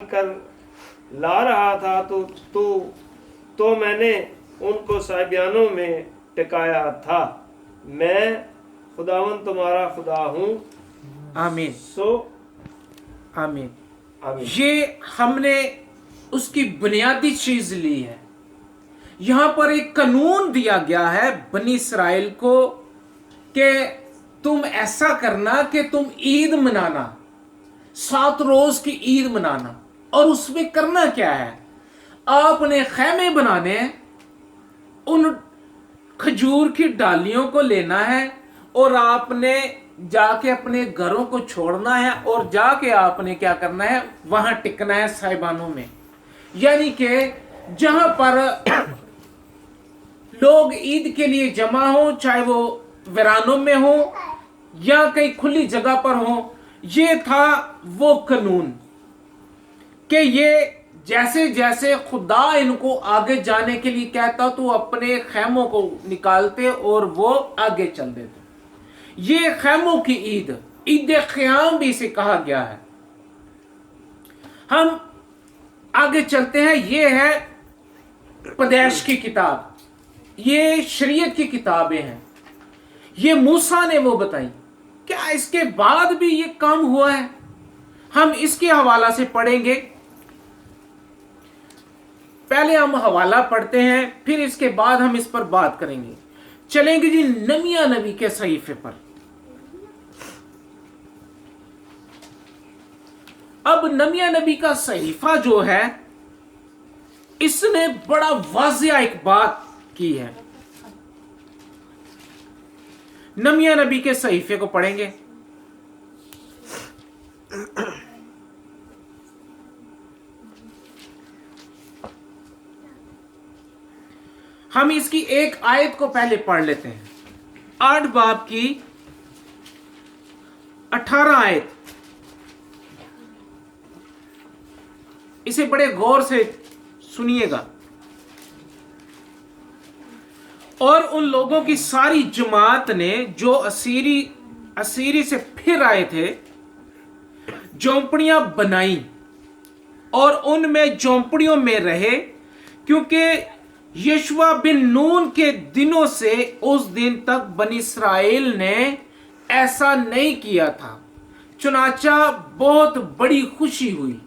कर ला रहा था तो मैंने उनको साहिबानों में टिकाया था। मैं खुदावन तुम्हारा खुदा हूँ। आमीन। आमीन। आमीन। ये हमने उसकी बुनियादी चीज ली है। यहां पर एक कानून दिया गया है बनी इसराइल को कि तुम ऐसा करना कि तुम ईद मनाना, 7 रोज की ईद मनाना। और उसमें करना क्या है? आपने खैमे बनाने, उन खजूर की डालियों को लेना है और आपने जाके अपने घरों को छोड़ना है और जाके आपने क्या करना है? वहां टिकना है साहिबानों में। यानी कि जहां पर लोग ईद के लिए जमा हो, चाहे वो वीरानों में हो या कहीं खुली जगह पर हो, ये था वो कानून कि ये जैसे जैसे खुदा इनको आगे जाने के लिए कहता तो अपने खैमों को निकालते और वो आगे चल देते। ये खैमों की ईद, ईद क़याम भी इसे कहा गया है। हम आगे चलते हैं। ये है पैदाइश की किताब, ये शरीयत की किताबें हैं। ये मूसा ने वो बताई। क्या इसके बाद भी ये काम हुआ है? हम इसके हवाला से पढ़ेंगे। पहले हम हवाला पढ़ते हैं, फिर इसके बाद हम इस पर बात करेंगे। चलेंगे जी नमिया नबी के सहीफे पर। अब नमिया नबी का सहीफा जो है, इसने बड़ा वाज़िया एक बात की है। नमिया नबी के सहीफे को पढ़ेंगे। हम इसकी एक आयत को पहले पढ़ लेते हैं। 8 बाब की 18 आयत। इसे बड़े गौर से सुनिएगा। और उन लोगों की सारी जमात ने जो असीरी से फिर आए थे, झोंपड़ियां बनाई और उनमें झोंपड़ियों में रहे, क्योंकि यशवा बिन नून के दिनों से उस दिन तक बनी इसराइल ने ऐसा नहीं किया था। चुनाचा बहुत बड़ी खुशी हुई।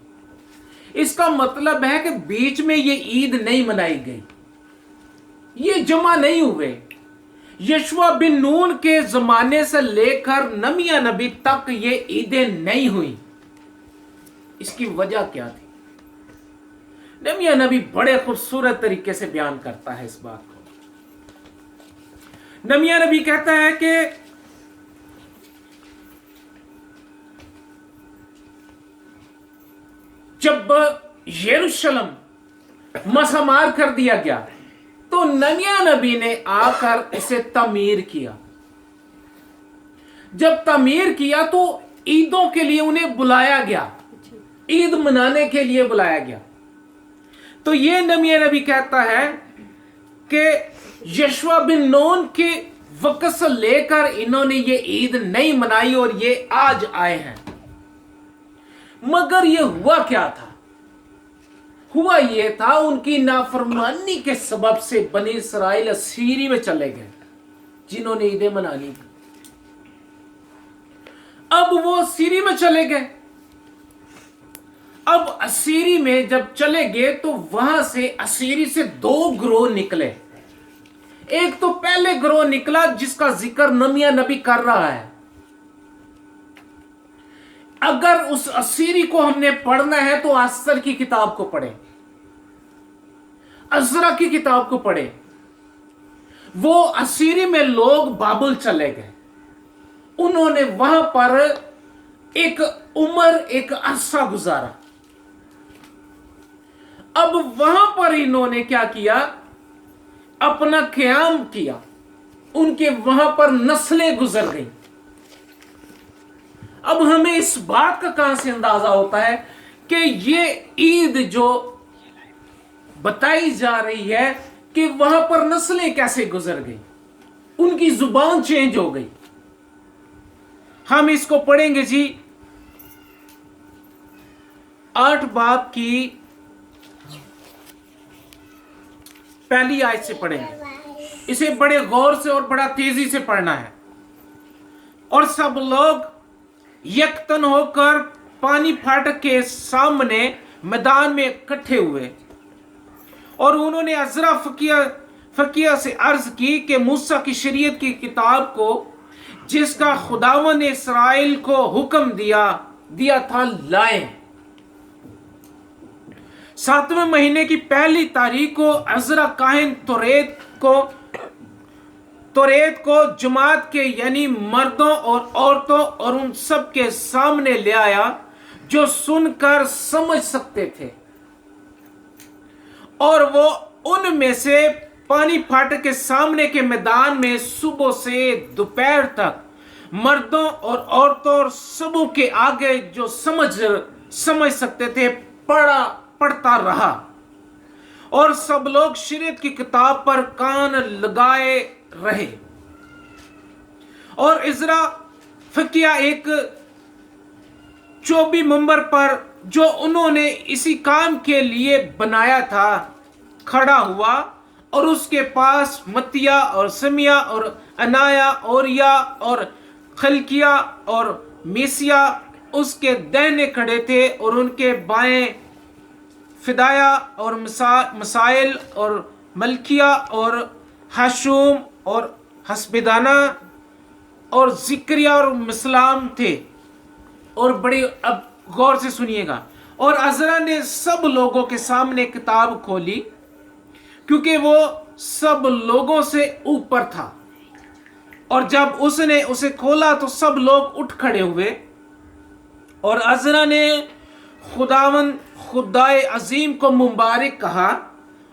इसका मतलब है कि बीच में ये ईद नहीं मनाई गई, ये जमा नहीं हुए। यशवा बिन नून के जमाने से लेकर नमिया नबी तक ये ईदें नहीं हुई। इसकी वजह क्या थी? नमिया नबी बड़े खूबसूरत तरीके से बयान करता है इस बात को। नमिया नबी कहता है कि जब यरूशलेम मसामार कर दिया गया तो नमिया नबी ने आकर इसे तमीर किया। जब तमीर किया तो ईदों के लिए उन्हें बुलाया गया, ईद मनाने के लिए बुलाया गया। तो ये नमिया नबी कहता है कि यशवा बिन नून के वक्त से लेकर इन्होंने ये ईद नहीं मनाई और ये आज आए हैं। मगर ये हुआ क्या था? हुआ ये था, उनकी नाफरमानी के सबब से बनी इसराइल असीरी में चले गए, जिन्होंने ईदें मनानी थी। अब वो असीरी में चले गए। अब असीरी में जब चले गए तो वहां से असीरी से 2 ग्रोह निकले। एक तो पहले ग्रोह निकला जिसका जिक्र नमिया नबी कर रहा है। अगर उस असीरी को हमने पढ़ना है तो असर की किताब को पढ़े, अजरा की किताब को पढ़े। वो असीरी में लोग बाबुल चले गए। उन्होंने वहां पर एक उम्र, एक अरसा गुजारा। अब वहां पर इन्होंने क्या किया? अपना क़याम किया। उनके वहां पर नस्लें गुजर गई। अब हमें इस बात का कहां से अंदाजा होता है कि ये ईद जो बताई जा रही है कि वहां पर नस्लें कैसे गुजर गई, उनकी जुबान चेंज हो गई। हम इसको पढ़ेंगे जी 8 बाब की पहली आयत से पढ़ेंगे। इसे बड़े गौर से और बड़ा तेजी से पढ़ना है। और सब लोग यकतन होकर पानी फाटक के सामने मैदान में इकट्ठे हुए और उन्होंने अजरा फकिया से अर्ज की कि मूसा की शरीयत की किताब को जिसका खुदावन ने इसराइल को हुक्म दिया था लाएं। 7वें महीने की पहली तारीख को अजरा काहिन तोरेत को जमात के यानी मर्दों और औरतों और उन सब के सामने ले आया जो सुनकर समझ सकते थे, और वो उनमें से पानी फाटक के सामने के मैदान में सुबह से दोपहर तक मर्दों और औरतों और सबों के आगे जो समझ सकते थे पढ़ता रहा। और सब लोग शरीयत की किताब पर कान लगाए रहे। और इजरा फकिया एक चौबी मंबर पर जो उन्होंने इसी काम के लिए बनाया था खड़ा हुआ, और उसके पास मतिया और समिया और अनाया ओरिया और खलकिया और मेसिया उसके दाहिने खड़े थे, और उनके बाएं फिदाया और मसाइल और मलकिया और हाशूम और हसबिदाना और जिक्रिया और मिसलाम थे। और बड़ी अब गौर से सुनिएगा। और अजरा ने सब लोगों के सामने किताब खोली क्योंकि वो सब लोगों से ऊपर था, और जब उसने उसे खोला तो सब लोग उठ खड़े हुए। और अजरा ने खुदाए अजीम को मुबारक कहा,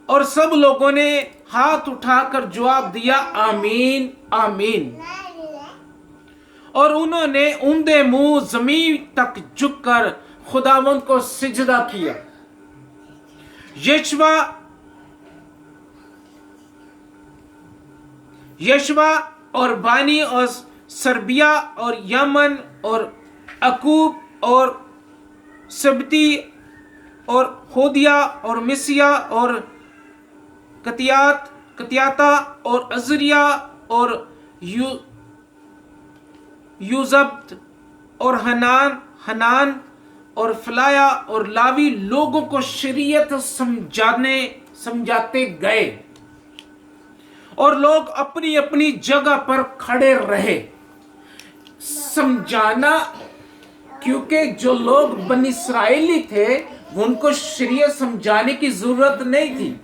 और सब लोगों ने हाथ उठाकर जवाब दिया आमीन आमीन। और उन्होंने उंधे मुंह जमीन तक झुककर खुदावंद को सिजदा किया। यशवा और बानी और सर्बिया और यमन और अकूब और सबती और होदिया और मिसिया और कतियाता और अजरिया और यूजब्त और हनान और फलाया और लावी लोगों को शरीयत समझाते गए, और लोग अपनी अपनी जगह पर खड़े रहे समझाना, क्योंकि जो लोग बनी इसराइली थे उनको शरीयत समझाने की जरूरत नहीं थी।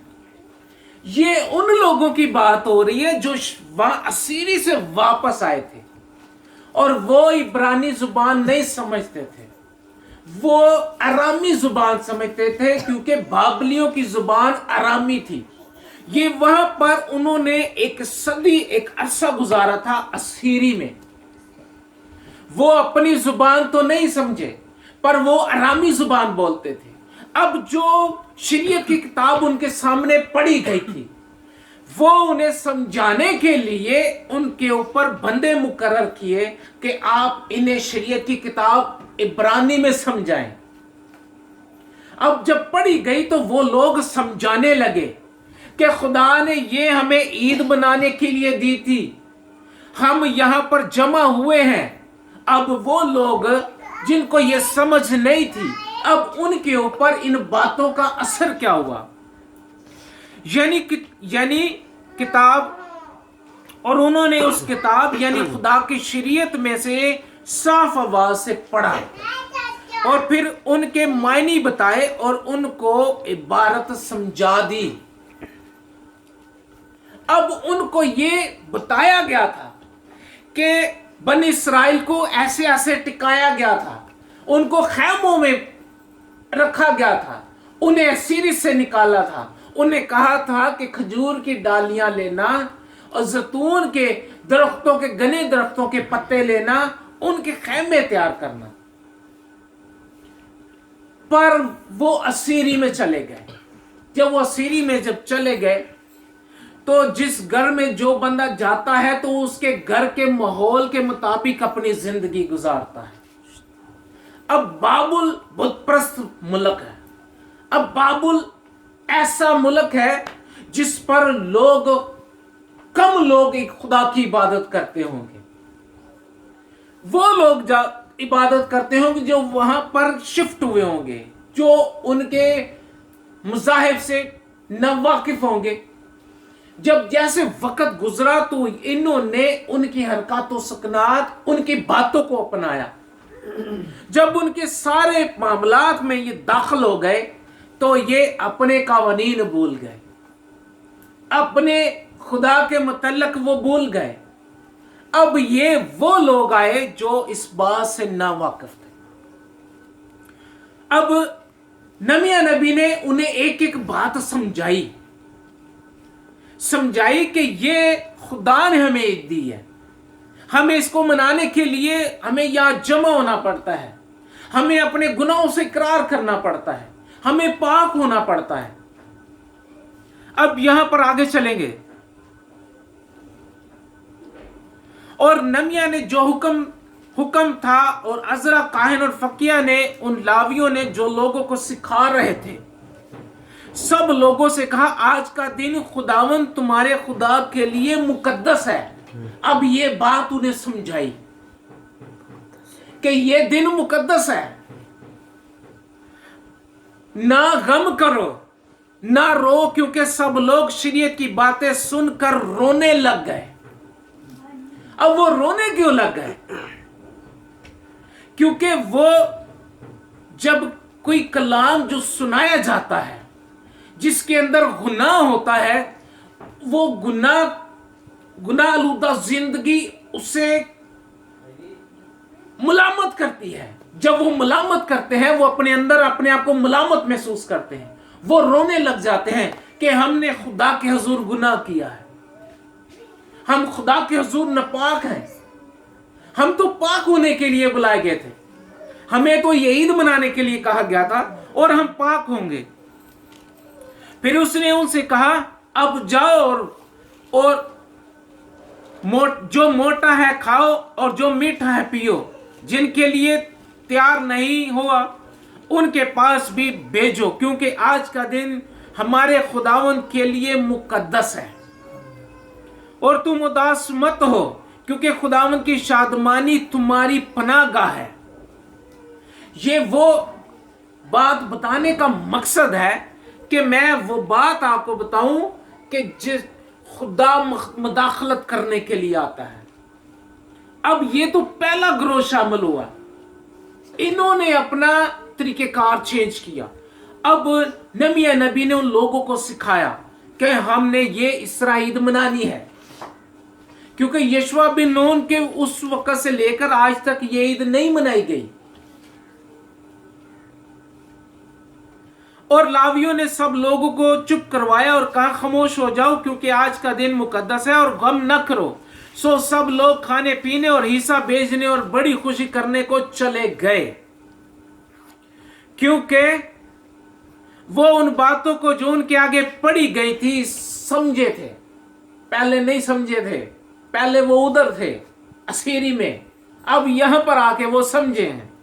ये उन लोगों की बात हो रही है जो वहां असीरी से वापस आए थे, और वो इब्रानी जुबान नहीं समझते थे, वो अरामी जुबान समझते थे, क्योंकि बाबलियों की जुबान अरामी थी। ये वहां पर उन्होंने एक सदी एक अरसा गुजारा था असीरी में। वो अपनी जुबान तो नहीं समझे, पर वो अरामी जुबान बोलते थे। अब जो शरीयत की किताब उनके सामने पढ़ी गई थी, वो उन्हें समझाने के लिए उनके ऊपर बंदे मुकर्रर किए कि आप इन्हें शरीयत की किताब इब्रानी में समझाएं। अब जब पढ़ी गई तो वो लोग समझाने लगे कि खुदा ने ये हमें ईद मनाने के लिए दी थी, हम यहां पर जमा हुए हैं। अब वो लोग जिनको ये समझ नहीं थी, अब उनके ऊपर इन बातों का असर क्या हुआ, यानी किताब, और उन्होंने उस किताब यानी खुदा की शरीयत में से साफ आवाज से पढ़ा, और फिर उनके मायने बताए और उनको इबारत समझा दी। अब उनको ये बताया गया था कि बनी इस्राइल को ऐसे ऐसे टिकाया गया था, उनको खैमों में रखा गया था, उन्हें असीरी से निकाला था, उन्हें कहा था कि खजूर की डालियां लेना और जैतून के दरख्तों के घने दरख्तों के पत्ते लेना, उनके खैमे तैयार करना। पर वो असीरी में चले गए। जब वो असीरी में जब चले गए तो जिस घर में जो बंदा जाता है तो उसके घर के माहौल के मुताबिक अपनी जिंदगी गुजारता है। अब बाबुल बुत प्रस्त मुल्क है। अब बाबुल ऐसा मुल्क है जिस पर कम लोग एक खुदा की इबादत करते होंगे। वो लोग इबादत करते होंगे जो वहां पर शिफ्ट हुए होंगे, जो उनके मज़ाहिब से नावाकिफ होंगे। जब जैसे वक्त गुजरा तो इन्होंने उनकी हरकत व सकनात, उनकी बातों को अपनाया। जब उनके सारे मामलात में ये दाखिल हो गए तो ये अपने कावानीन भूल गए, अपने खुदा के मुतल्लक वो भूल गए। अब ये वो लोग आए जो इस बात से नावाकिफ थे। अब नमिया नबी ने उन्हें एक एक बात समझाई कि ये खुदा ने हमें ईद दी है, हमें इसको मनाने के लिए हमें यहां जमा होना पड़ता है, हमें अपने गुनाहों से इकरार करना पड़ता है, हमें पाक होना पड़ता है। अब यहां पर आगे चलेंगे और नमिया ने जो हुक्म था और अजरा काहिन और फकिया ने, उन लावियों ने जो लोगों को सिखा रहे थे, सब लोगों से कहा आज का दिन खुदावन तुम्हारे खुदा के लिए मुकद्दस है। अब ये बात उन्हें समझाई कि ये दिन मुकद्दस है, ना गम करो ना रो, क्योंकि सब लोग शरीयत की बातें सुनकर रोने लग गए। अब वो रोने क्यों लग गए? क्योंकि वो जब कोई कलाम जो सुनाया जाता है जिसके अंदर गुनाह होता है, वो गुनाह आलूदा जिंदगी उसे मुलामत करती है। जब वो मुलामत करते हैं, वो अपने अंदर अपने आप को मुलामत महसूस करते हैं, वो रोने लग जाते हैं कि हमने खुदा के हुजूर गुनाह किया है, हम खुदा के हुजूर नापाक हैं। हम तो पाक होने के लिए बुलाए गए थे, हमें तो ये ईद मनाने के लिए कहा गया था और हम पाक होंगे। फिर उसने उनसे कहा अब जाओ और जो मोटा है खाओ और जो मीठा है पियो, जिनके लिए तैयार नहीं हुआ उनके पास भी भेजो, क्योंकि आज का दिन हमारे खुदावन के लिए मुकद्दस है। और तुम उदास मत हो, क्योंकि खुदावन की शादमानी तुम्हारी पनाहगाह है। ये वो बात बताने का मकसद है कि मैं वो बात आपको बताऊं कि जिस खुदा मुदाखलत करने के लिए आता है। अब ये तो पहला ग्रोह शामिल हुआ, इन्होंने अपना तरीकेकार चेंज किया। अब नबिया नबी ने उन लोगों को सिखाया कि हमने ये इसरा ईद मनानी है, क्योंकि यशवा बिन नून के उस वक्त से लेकर आज तक ये ईद नहीं मनाई गई। और लावियों ने सब लोगों को चुप करवाया और कहा खामोश हो जाओ, क्योंकि आज का दिन मुकद्दस है और गम न करो। सो सब लोग खाने पीने और हिस्सा भेजने और बड़ी खुशी करने को चले गए, क्योंकि वो उन बातों को जो उनके आगे पड़ी गई थी समझे थे। पहले नहीं समझे थे, पहले वो उधर थे असीरी में, अब यहां पर आके वो समझे हैं।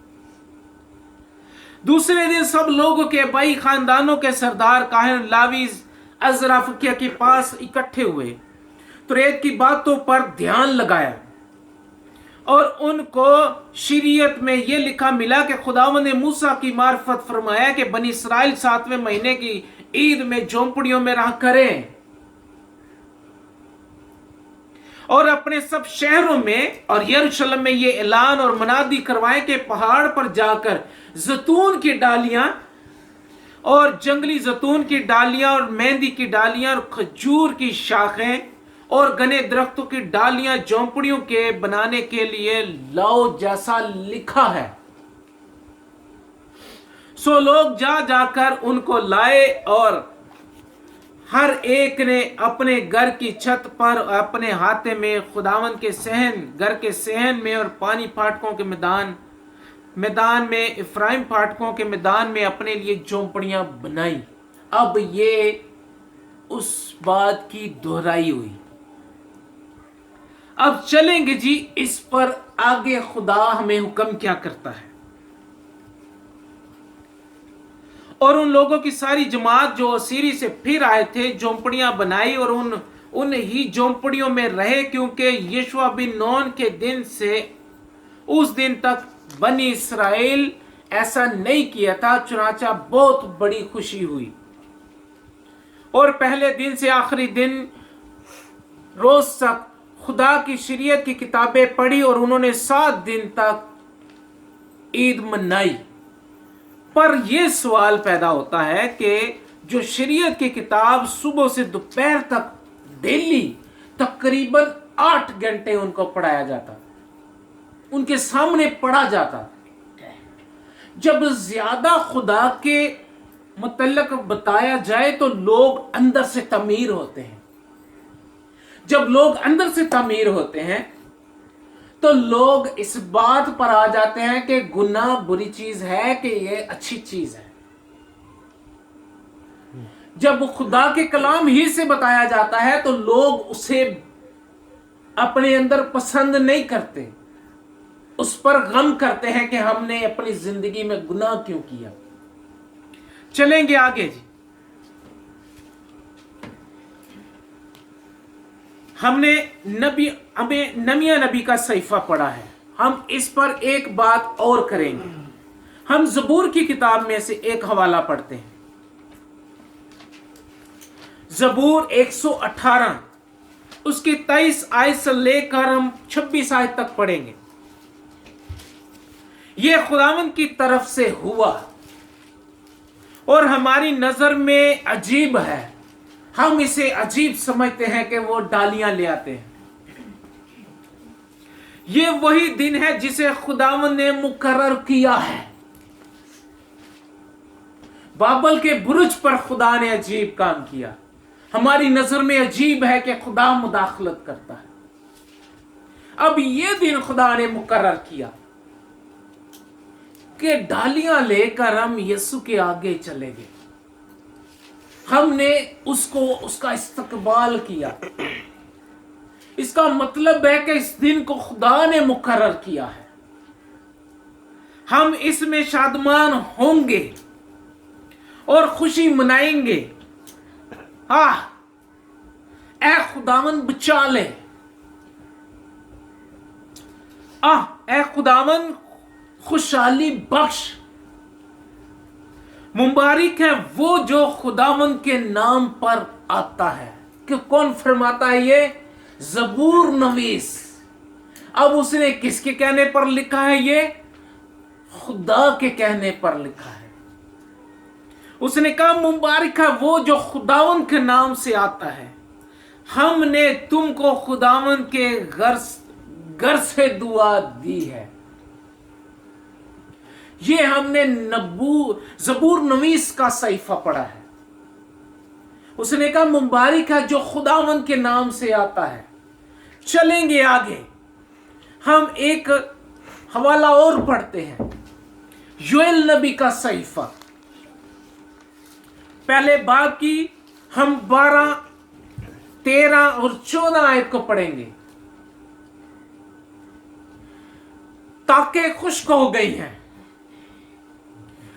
दूसरे दिन सब लोगों के भाई खानदानों के सरदार काहिन लावी अजरा फकिया के पास इकट्ठे हुए, तौरात की बातों पर ध्यान लगाया और उनको शरीयत में यह लिखा मिला कि खुदावंद ने मूसा की मार्फत फरमाया कि बनी इसराइल 7वें महीने की ईद में झोंपड़ियों में रहा करें और अपने सब शहरों में और यरूशलेम में ये ऐलान और मनादी करवाएं कि पहाड़ पर जाकर जैतून की डालियां और जंगली जैतून की डालियां और मेहंदी की डालियां और खजूर की शाखें और घने दरख्तों की डालियां झोंपड़ियों के बनाने के लिए लाओ, जैसा लिखा है। सो लोग जाकर उनको लाए और हर एक ने अपने घर की छत पर अपने हाथे में खुदावंद के सहन, घर के सहन में और पानी फाटकों के मैदान में, इफ्राइम फाटकों के मैदान में अपने लिए झोंपड़ियां बनाई। अब ये उस बात की दोहराई हुई। अब चलेंगे जी इस पर आगे खुदा हमें हुक्म क्या करता है। اور ان لوگوں کی ساری جماعت جو اسیری سے پھر آئے تھے جھونپڑیاں بنائی اور ان ہی جھونپڑیوں میں رہے، کیونکہ یشوع بن نون کے دن سے اس دن تک بنی اسرائیل ایسا نہیں کیا تھا، چنانچہ بہت بڑی خوشی ہوئی۔ اور پہلے دن سے آخری دن روز تک خدا کی شریعت کی کتابیں پڑھی اور انہوں نے 7 دن تک عید منائی۔ پر یہ سوال پیدا ہوتا ہے کہ جو شریعت کی کتاب صبح سے دوپہر تک ڈیلی تقریباً 8 گھنٹے ان کو پڑھایا جاتا، ان کے سامنے پڑھا جاتا، جب زیادہ خدا کے متعلق بتایا جائے تو لوگ اندر سے تعمیر ہوتے ہیں۔ جب لوگ اندر سے تعمیر ہوتے ہیں تو لوگ اس بات پر آ جاتے ہیں کہ گناہ بری چیز ہے کہ یہ اچھی چیز ہے۔ جب خدا کے کلام ہی سے بتایا جاتا ہے تو لوگ اسے اپنے اندر پسند نہیں کرتے، اس پر غم کرتے ہیں کہ ہم نے اپنی زندگی میں گناہ کیوں کیا۔ چلیں گے آگے جی۔ ہم نے نمیہ نبی کا صحیفہ پڑھا ہے، ہم اس پر ایک بات اور کریں گے۔ ہم زبور کی کتاب میں سے ایک حوالہ پڑھتے ہیں، زبور 118 اس کی 23 آیت سے لے کر ہم 26 آیت تک پڑھیں گے۔ یہ خداوند کی طرف سے ہوا اور ہماری نظر میں عجیب ہے، ہم اسے عجیب سمجھتے ہیں کہ وہ ڈالیاں لے آتے ہیں۔ یہ وہی دن ہے جسے خداوند نے مقرر کیا ہے۔ بابل کے برج پر خدا نے عجیب کام کیا، ہماری نظر میں عجیب ہے کہ خدا مداخلت کرتا ہے۔ اب یہ دن خدا نے مقرر کیا کہ ڈالیاں لے کر ہم یسوع کے آگے چلے گئے، ہم نے اس کا استقبال کیا۔ اس کا مطلب ہے کہ اس دن کو خدا نے مقرر کیا ہے، ہم اس میں شادمان ہوں گے اور خوشی منائیں گے۔ اے خداوند بچا لے، اے خداوند خوشحالی بخش۔ مبارک ہے وہ جو خداوند کے نام پر آتا ہے۔ کہ کون فرماتا ہے یہ؟ زبور نویس۔ اب اس نے کس کے کہنے پر لکھا ہے؟ یہ خدا کے کہنے پر لکھا ہے۔ اس نے کہا مبارک ہے وہ جو خداوند کے نام سے آتا ہے، ہم نے تم کو خداوند کے گھر سے دعا دی ہے۔ یہ ہم نے زبور نویس کا صحیفہ پڑھا ہے۔ اس نے کہا مبارک ہے جو خداوند کے نام سے آتا ہے۔ چلیں گے آگے، ہم ایک حوالہ اور پڑھتے ہیں، یوئیل نبی کا صحیفہ پہلے باب کی ہم 12، 13 اور 14 آیت کو پڑھیں گے۔ تاکہ خشک ہو گئی ہیں،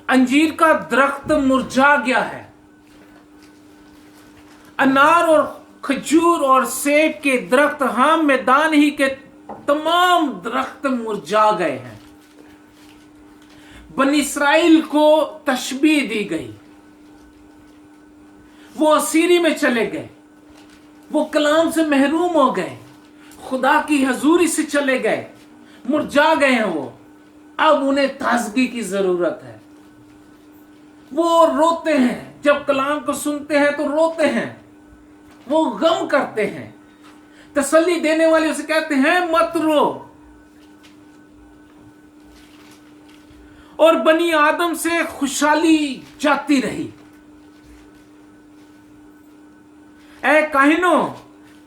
انجیر کا درخت مرجھا گیا ہے، انار اور کھجور اور سیب کے درخت، ہاں میدان ہی کے تمام درخت مرجھا گئے ہیں۔ بنی اسرائیل کو تشبیہ دی گئی، وہ اسیری میں چلے گئے، وہ کلام سے محروم ہو گئے، خدا کی حضوری سے چلے گئے، مرجھا گئے ہیں وہ، اب انہیں تازگی کی ضرورت ہے۔ وہ روتے ہیں، جب کلام کو سنتے ہیں تو روتے ہیں، وہ غم کرتے ہیں۔ تسلی دینے والے اسے کہتے ہیں مت رو۔ اور بنی آدم سے خوشحالی جاتی رہی۔ اے کاہنوں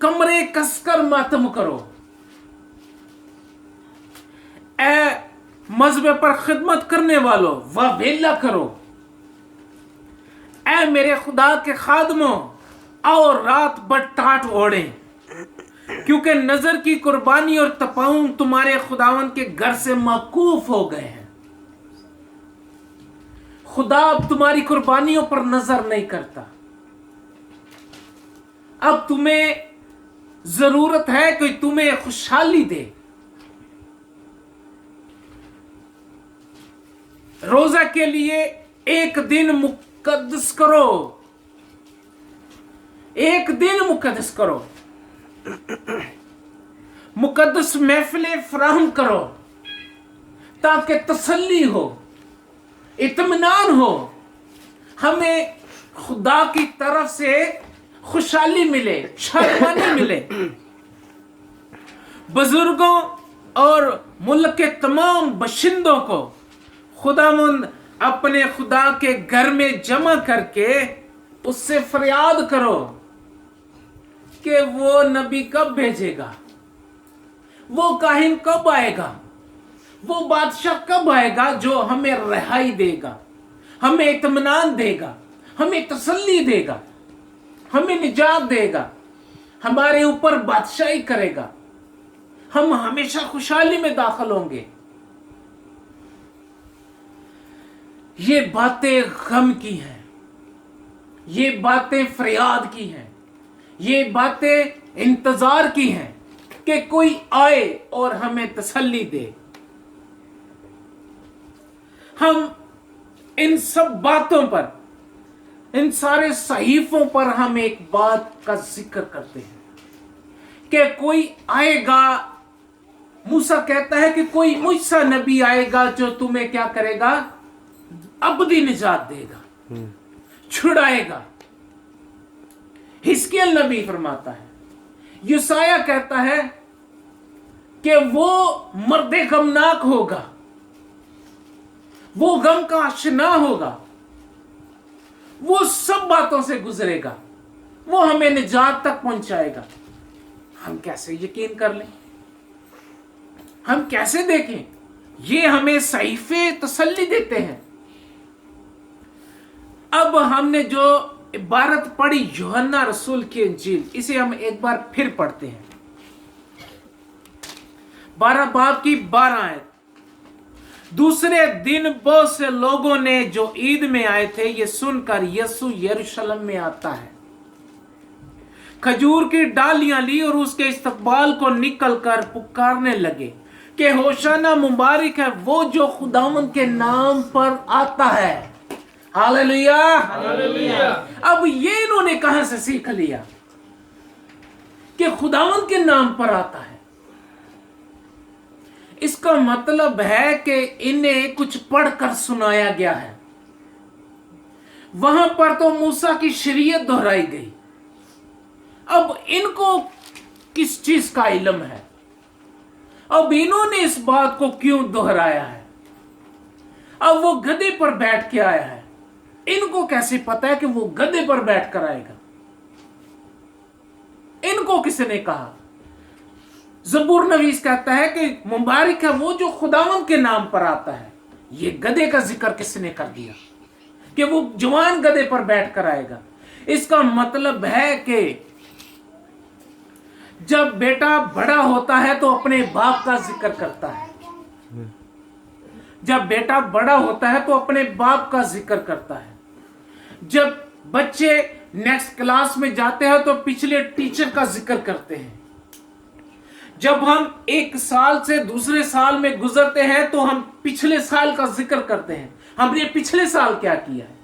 کمرے کس کر ماتم کرو، اے مذہب پر خدمت کرنے والوں واویلا کرو، اے میرے خدا کے خادموں آؤ رات بھر ٹاٹ اوڑیں، کیونکہ نظر کی قربانی اور تپاؤں تمہارے خداوند کے گھر سے موقوف ہو گئے ہیں۔ खुदा अब तुम्हारी कुर्बानियों पर नजर नहीं करता। अब तुम्हें जरूरत है कि तुम्हें खुशहाली दे। रोजा के लिए एक दिन मुकद्दस करो, एक दिन मुकद्दस करो, मुकद्दस महफिलें फराहम करो ताकि तसल्ली हो, इत्मीनान हो, हमें खुदा की तरफ से खुशहाली मिले, शादमानी मिले। बुजुर्गों और मुल्क के तमाम बशिंदों को खुदावंद अपने खुदा के घर में जमा करके उससे फरियाद करो कि वो नबी कब भेजेगा, वो काहिन कब आएगा, वो बादशाह कब आएगा जो हमें रिहाई देगा, हमें इत्मीनान देगा, हमें तसल्ली देगा, हमें निजात देगा, हमारे ऊपर बादशाही करेगा, हम हमेशा खुशहाली में दाखिल होंगे। ये बातें गम की हैं, ये बातें फरियाद की हैं, ये बातें इंतजार की हैं कि कोई आए और हमें तसल्ली दे। हम इन सब बातों पर, इन सारे सहीफों पर हम एक बात का जिक्र करते हैं कि कोई आएगा। मूसा कहता है कि कोई मुझसा नबी आएगा जो तुम्हें क्या करेगा, अबदी निजात देगा, छुड़ाएगा। हिजकिय्याह नबी फरमाता है, यूसाया कहता है कि वो मर्दे गमनाक होगा, वो गम का आशना होगा, वो सब बातों से गुजरेगा, वो हमें निजात तक पहुंचाएगा। हम कैसे यकीन कर लें, हम कैसे देखें? ये हमें सहीफे तसल्ली देते हैं। अब हमने जो इबारत पढ़ी यूहन्ना रसूल की इंजील, इसे हम एक बार फिर पढ़ते हैं। 12 बाब की 12 आयत। दूसरे दिन बहुत से लोगों ने जो ईद में आए थे ये सुनकर यीशु यरूशलेम में आता है, खजूर की डालियां ली और उसके इस्तकबाल को निकलकर पुकारने लगे कि होशाना मुबारक है वो जो खुदावंद के नाम पर आता है। Hallelujah, hallelujah. अब ये इन्होंने कहां से सीख लिया कि खुदावंद के नाम पर आता है? इसका मतलब है कि इन्हें कुछ पढ़कर सुनाया गया है। वहां पर तो मूसा की शरीयत दोहराई गई, अब इनको किस चीज का इल्म है? अब इन्होंने इस बात को क्यों दोहराया है? अब वो गधे पर बैठ के आया है, इनको कैसे पता है कि वो गधे पर बैठ कर आएगा? इनको किसने कहा? ज़बूर नवीस कहता है कि मुबारक है वो जो खुदावंद के नाम पर आता है। ये गधे का जिक्र किसने कर दिया कि वो जवान गधे पर बैठ कर आएगा? इसका मतलब है कि जब बेटा बड़ा होता है तो अपने बाप का जिक्र करता है, जब बेटा बड़ा होता है तो अपने बाप का जिक्र करता है, जब बच्चे नेक्स्ट क्लास में जाते हैं तो पिछले टीचर का जिक्र करते हैं, जब हम एक साल से दूसरे साल में गुजरते हैं तो हम पिछले साल का जिक्र करते हैं। हमने पिछले साल क्या किया है,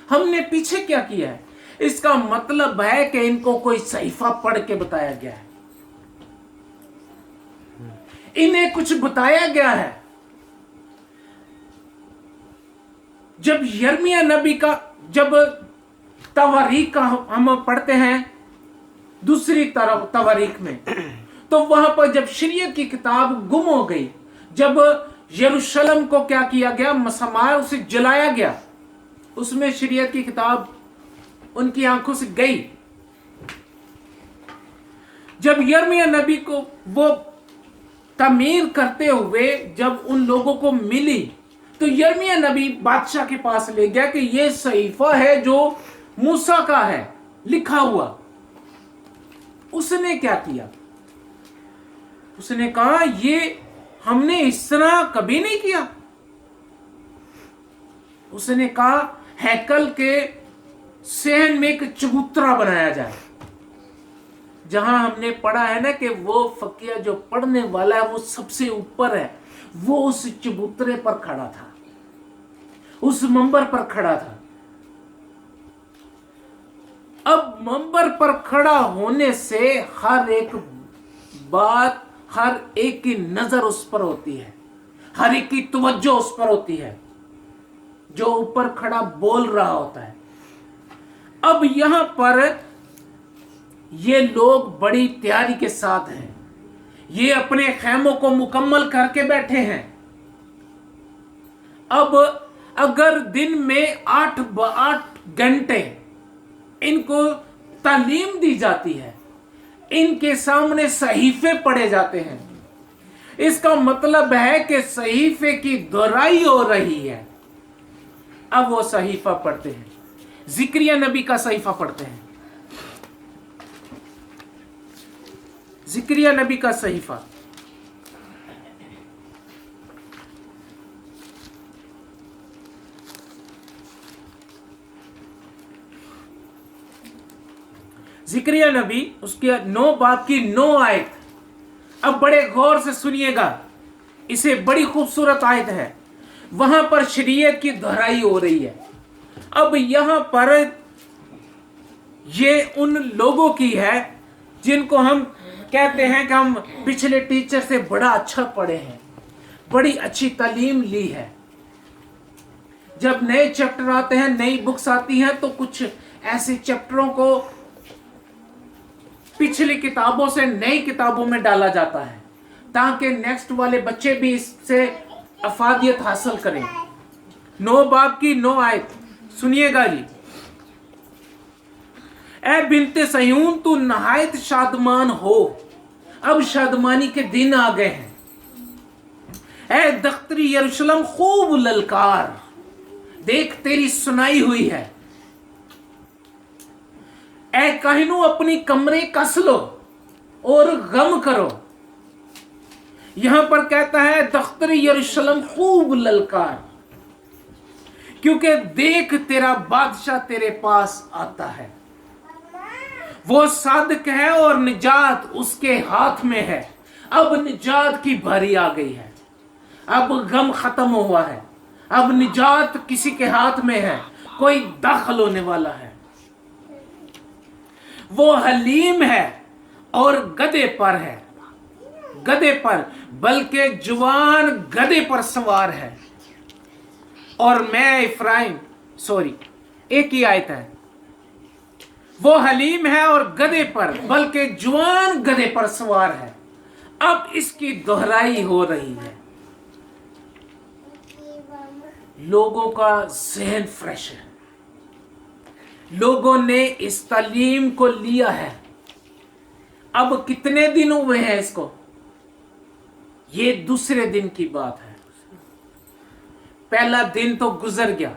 हमने पीछे क्या किया है। इसका मतलब है कि इनको कोई सहीफा पढ़ के बताया गया है, इन्हें कुछ बताया गया है। जब यिर्मयाह नबी का, जब तवारीख का हम पढ़ते हैं दूसरी तरफ तवारीख में, तो वहां पर जब शरीयत की किताब गुम हो गई, जब यरूशलेम को क्या किया गया, मसमाया, उसे जलाया गया, उसमें शरीयत की किताब उनकी आंखों से गई। जब यिर्मयाह नबी को वो तमीर करते हुए जब उन लोगों को मिली तो यिर्मयाह नबी बादशाह के पास ले गया कि ये सहीफा है जो मूसा का है लिखा हुआ। उसने क्या किया? उसने कहा ये हमने इस तरह कभी नहीं किया। उसने कहा हैकल के सहन में एक चबूतरा बनाया जाए। जहां हमने पढ़ा है ना कि वो फकीर जो पढ़ने वाला है वो सबसे ऊपर है, वो उस चबूतरे पर खड़ा था, उस मंबर पर खड़ा था। अब मंबर पर खड़ा होने से हर एक बात, हर एक की नजर उस पर होती है, हर एक की तवज्जो उस पर होती है जो ऊपर खड़ा बोल रहा होता है। अब यहां पर ये लोग बड़ी तैयारी के साथ हैं, ये अपने खैमों को मुकम्मल करके बैठे हैं। अब अगर दिन में 8 घंटे इनको तालीम दी जाती है, इनके सामने सहीफे पढ़े जाते हैं, इसका मतलब है कि सहीफे की दोहराई हो रही है। अब वो सहीफा पढ़ते हैं, जिक्रिया नबी का सहीफा पढ़ते हैं, जिक्रिया नबी का सहीफा। जिक्रिया नबी उसके 9 बाब की 9 आयत। अब बड़े गौर से सुनिएगा, इसे बड़ी खूबसूरत आयत है। वहां पर शरीयत की दोहराई हो रही है। अब यहां पर ये उन लोगों की है जिनको हम कहते हैं कि हम पिछले टीचर से बड़ा अच्छा पढ़े हैं, बड़ी अच्छी तालीम ली है। जब नए चैप्टर आते हैं, नई बुक्स आती हैं, तो कुछ ऐसे चैप्टरों को पिछली किताबों से नई किताबों में डाला जाता है ताकि नेक्स्ट वाले बच्चे भी इससे अफादियत हासिल करें। 9 बाब की 9 आयत सुनिएगा जी। ए बिनते सयून तू नहायत शादमान हो, अब शादमानी के दिन आ गए हैं। ए दख्तरी यरूशलेम खूब ललकार, देख तेरी सुनाई हुई है। ए काहिनू अपनी कमरे कस लो और गम करो। यहां पर कहता है दख्तरी यरूशलेम खूब ललकार, क्योंकि देख तेरा बादशाह तेरे पास आता है। वो सादिक है और निजात उसके हाथ में है। अब निजात की बारी आ गई है, अब गम खत्म हुआ है, अब निजात किसी के हाथ में है, कोई दाखिल होने वाला है। वो हलीम है और गधे पर है, गधे पर, बल्कि जवान गधे पर सवार है। और मैं इफ्राइम, सॉरी एक ही आयत है, वो हलीम है और गधे पर, बल्कि जवान गधे पर सवार है। अब इसकी दोहराई हो रही है। लोगों का ज़हन फ्रेश है, लोगों ने इस तालीम को लिया है। अब कितने दिन हुए हैं इसको? ये दूसरे दिन की बात है। पहला दिन तो गुजर गया,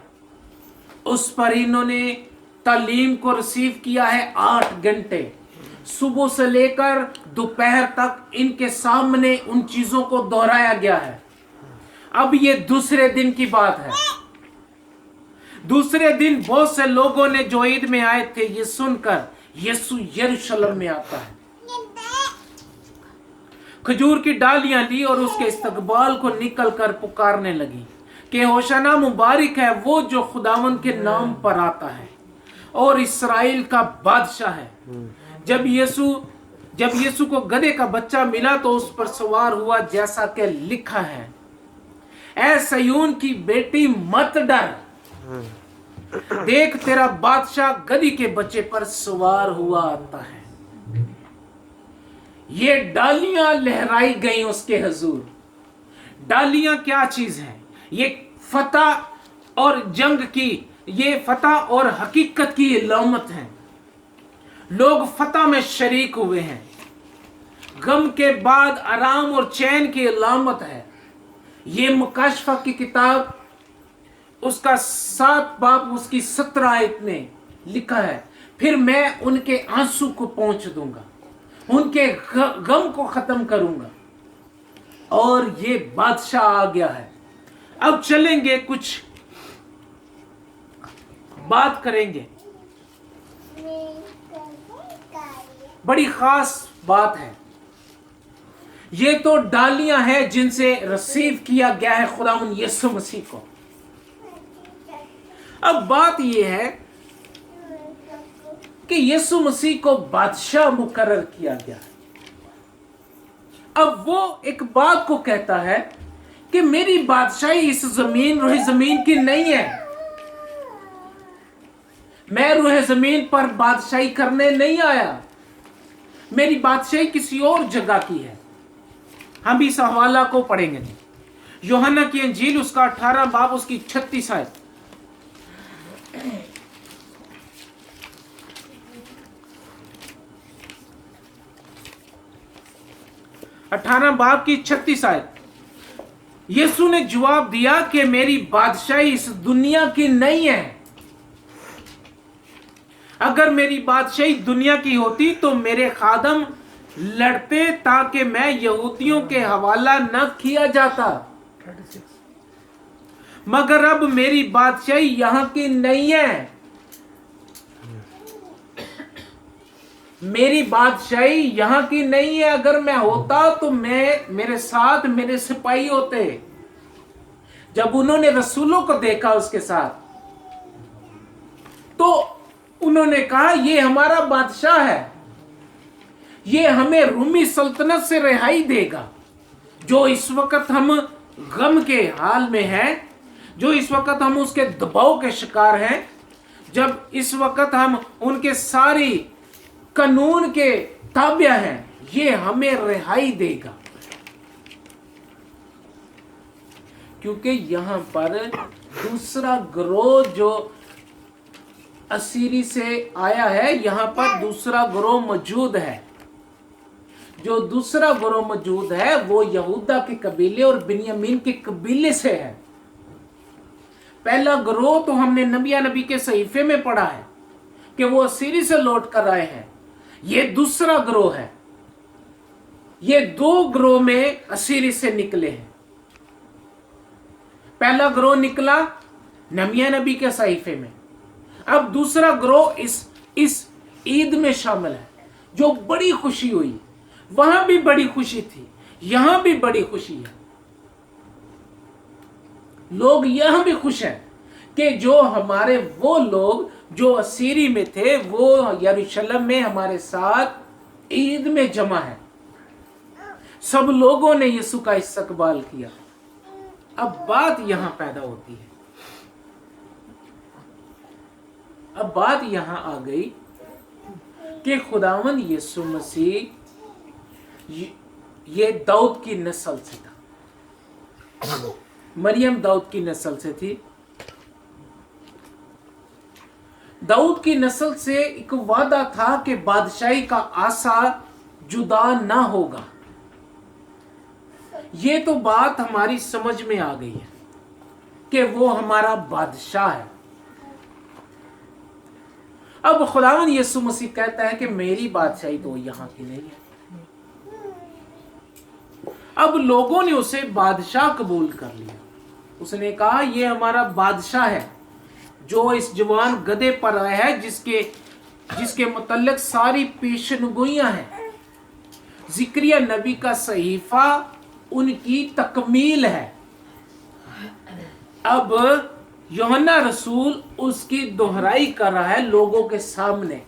उस पर इन्होंने तालीम को रिसीव किया है 8 घंटे। सुबह से लेकर दोपहर तक इनके सामने उन चीजों को दोहराया गया है। अब ये दूसरे दिन की बात है। दूसरे दिन बहुत से लोगों ने जो ईद में आए थे, ये सुनकर यीशु यरूशलेम में आता है, खजूर की डालियां ली और उसके इस्तकबाल को निकल कर पुकारने लगी कि होशाना मुबारक है वो जो खुदावंद के नाम पर आता है और इस्राएल का बादशाह है। जब यीशु को गधे का बच्चा मिला तो उस पर सवार हुआ, जैसा कि लिखा है, ऐ सयून की बेटी मत डर, देख तेरा बादशाह गधी के बच्चे पर सवार हुआ आता है। ये डालियां लहराई गई उसके हुजूर। डालियां क्या चीज है? ये फतह और जंग की, ये फतह और हकीकत की इलामत है। लोग फतह में शरीक हुए हैं। गम के बाद आराम और चैन की इलामत है। ये मुकाशफा की किताब उसका 7 बाब उसकी 17 आयत में लिखा है, फिर मैं उनके आंसू को पहुंच दूंगा, उनके गम को खत्म करूंगा। और ये बादशाह आ गया है। अब चलेंगे कुछ बात करेंगे। बड़ी खास बात है। ये तो डालियां हैं जिनसे रिसीव किया गया है खुदावंद यीशु मसीह को। अब बात यह है कि यीशु मसीह को बादशाह मुकर्रर किया गया है। अब वो एक बात को कहता है कि मेरी बादशाही इस जमीन रूह जमीन की नहीं है। मैं रूह जमीन पर बादशाही करने नहीं आया। मेरी बादशाही किसी और जगह की है। हम इस हवाला को पढ़ेंगे। यूहन्ना की इंजील उसका 18 बाब उसकी 36 आयत। अठारह बाब की 36 आयत। यीशु ने जवाब दिया कि मेरी बादशाही इस दुनिया की नहीं है। अगर मेरी बादशाही दुनिया की होती तो मेरे खादम लड़ते ताकि मैं यहूदियों के हवाला न किया जाता, मगर अब मेरी बादशाही यहां की नहीं है। मेरी बादशाही यहां की नहीं है। अगर मैं होता तो मेरे साथ मेरे सिपाही होते। जब उन्होंने रसूलों को देखा उसके साथ, तो उन्होंने कहा ये हमारा बादशाह है, ये हमें रूमी सल्तनत से रिहाई देगा। जो इस वक्त हम गम के हाल में हैं, जो इस वक्त हम उसके दबाव के शिकार हैं, जब इस वक्त हम उनके सारी कानून के ताबिया हैं, ये हमें रिहाई देगा। क्योंकि यहां पर दूसरा ग्रोह जो असीरी से आया है, यहां पर दूसरा ग्रोह मौजूद है। जो दूसरा ग्रोह मौजूद है वो यहूदा के कबीले और बिन्यामीन के कबीले से है। पहला ग्रोह तो हमने नबी के सहीफे में पढ़ा है कि वो असीरी से लौट कर आए हैं। ये दूसरा ग्रोह है। ये दो ग्रोह में असीरी से निकले हैं। पहला ग्रोह निकला नबी के सहीफे में। अब दूसरा ग्रोह इस ईद में शामिल है, जो बड़ी खुशी हुई। वहां भी बड़ी खुशी थी, यहां भी बड़ी खुशी है। लोग यहां भी खुश हैं कि जो हमारे वो लोग जो असीरी में थे वो यरूशलेम में हमारे साथ ईद में जमा है। सब लोगों ने यीशु का इस्तकबाल किया। अब बात यहां पैदा होती है। अब बात यहां आ गई कि खुदावंद यीशु मसीह ये दाऊद की नस्ल से था। मरियम दाऊद की नस्ल से थी। दाऊद की नस्ल से एक वादा था कि बादशाही का आसा जुदा ना होगा। ये तो बात हमारी समझ में आ गई है कि वो हमारा बादशाह है। अब खुदावंद यीशु मसीह कहता है कि मेरी बादशाही तो यहां की नहीं है। अब लोगों ने उसे बादशाह कबूल कर लिया। उसने कहा ये हमारा बादशाह है जो इस जवान गधे पर आया है, जिसके मुतल्लिक सारी पेशनगोइयां हैं। जिक्रिया नबी का सहीफा उनकी तकमील है। अब यूहन्ना रसूल उसकी दोहराई कर रहा है लोगों के सामने,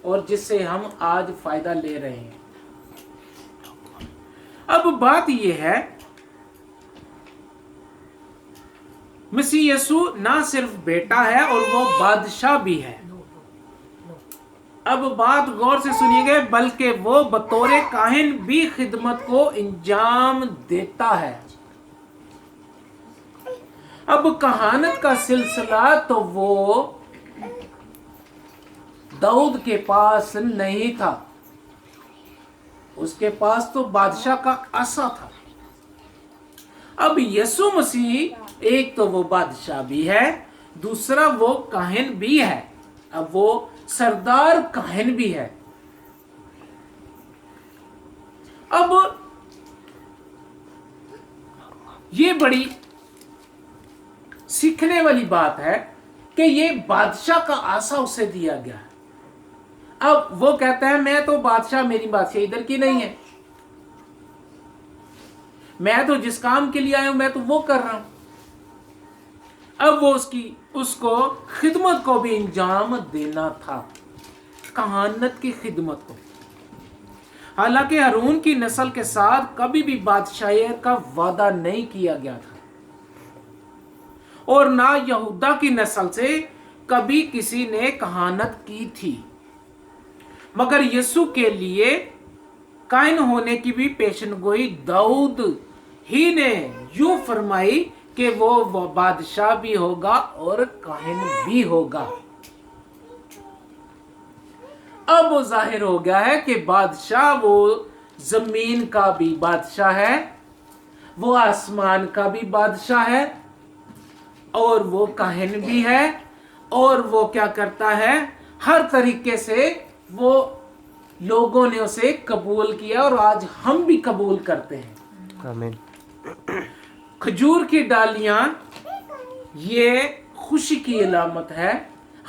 और जिससे हम आज फायदा ले रहे हैं। अब बात यह है, मसीह यीशु ना सिर्फ बेटा है और वो बादशाह भी है। अब बात गौर से सुनिएगा, बल्कि वो बतौरे काहिन भी खिदमत को इंजाम देता है। अब कहानत का सिलसिला तो वो दाऊद के पास नहीं था, उसके पास तो बादशाह का आसा था। अब यीशु मसीह एक तो वो बादशाह भी है, दूसरा वो काहिन भी है। अब वो सरदार काहिन भी है। अब ये बड़ी सीखने वाली बात है कि ये बादशाह का आसा उसे दिया गया है। अब वो कहता है मैं तो बादशाह, मेरी बादशाह इधर की नहीं है, मैं तो जिस काम के लिए आया हूं मैं तो वो कर रहा हूं। अब वो उसको खिदमत को भी इंजाम देना था, कहानत की खिदमत को। हालांकि हारून की नस्ल के साथ कभी भी बादशाहियत का वादा नहीं किया गया था, और ना यहूदा की नस्ल से कभी किसी ने कहानत की थी, मगर यीशु के लिए कायन होने की भी पेशनगोई दाऊद ही ने यूं फरमाई कि वो बादशाह भी होगा और काहिन भी होगा। अब वो जाहिर हो गया है कि बादशाह वो जमीन का भी बादशाह है, वो आसमान का भी बादशाह है, और वो काहिन भी है, और वो क्या करता है, हर तरीके से वो लोगों ने उसे कबूल किया और आज हम भी कबूल करते हैं। आमीन। खजूर की डालियां ये खुशी की अलामत है।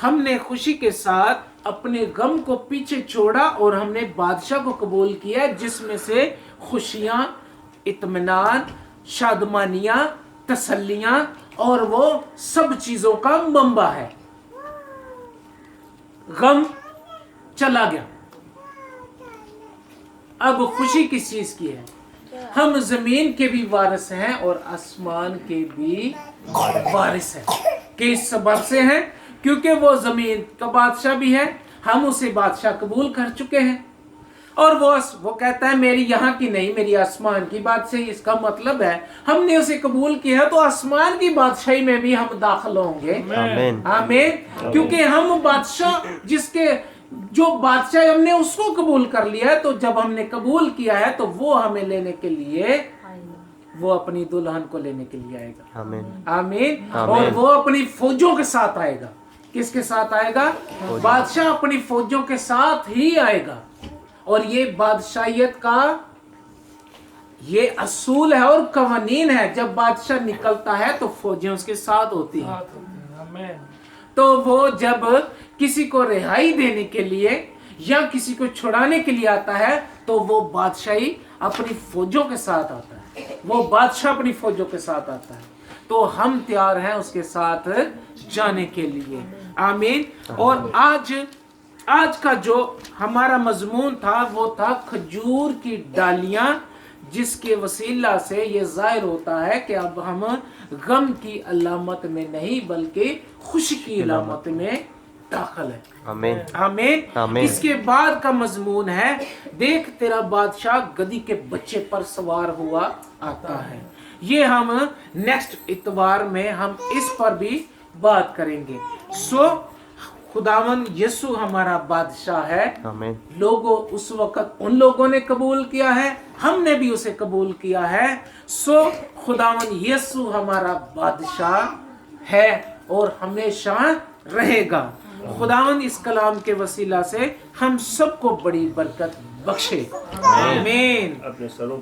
हमने खुशी के साथ अपने गम को पीछे छोड़ा और हमने बादशाह को कबूल किया, जिसमें से खुशियां, इत्मीनान, शादमानियां, तसल्लियां और वो सब चीजों का मंबा है। गम चला गया, अब खुशी किस चीज की है? हम जमीन के भी वारिस हैं और आसमान के भी वारिस हैं। किस सबब से हैं? क्योंकि वो जमीन का बादशाह भी है, हम उसे बादशाह कबूल कर चुके हैं, और वो कहता है मेरी यहाँ की नहीं, मेरी आसमान की बादशाही। इसका मतलब है हमने उसे कबूल किया तो आसमान की बादशाही में भी हम दाखिल होंगे। आमीन, आमीन। क्योंकि हम बादशाह जो बादशाह हमने उसको कबूल कर लिया है, तो जब हमने कबूल किया है तो वो हमें लेने के लिए, वो अपनी दुल्हन को लेने के लिए आएगा। आमीन, आमीन। और वो अपनी फौजों के साथ आएगा। किसके साथ आएगा? बादशाह अपनी फौजों के साथ ही आएगा। और ये बादशाहियत का ये असूल है और कवानीन है। जब बादशाह निकलता है तो फौजें उसके साथ होती हैं। तो वो जब किसी को रिहाई देने के लिए या किसी को छुड़ाने के लिए आता है तो वो बादशाही अपनी फौजों के साथ आता है, वो बादशाह अपनी फौजों के साथ आता है। तो हम तैयार हैं उसके साथ जाने के लिए। आमीन। और आज का जो हमारा मजमून था वो था खजूर की डालियां, जिसके वसीला से ये जाहिर होता है कि अब हम गम की अलामत में नहीं बल्कि खुशी की अलामत में दाखिल है। आमीन, आमीन। इसके बाद का मजमून है, देख तेरा बादशाह गधी के बच्चे पर सवार हुआ आता है। ये हम नेक्स्ट इतवार में हम इस पर भी बात करेंगे। खुदावन यीशु हमारा बादशाह है। आमीन। लोगों उस वक्त उन लोगों ने कबूल किया है, हमने भी उसे कबूल किया है। खुदावन यीशु हमारा बादशाह है और हमेशा रहेगा। खुदावन इस कलाम के वसीला से हम सबको बड़ी बरकत बख्शे। आमीन। अपने सरों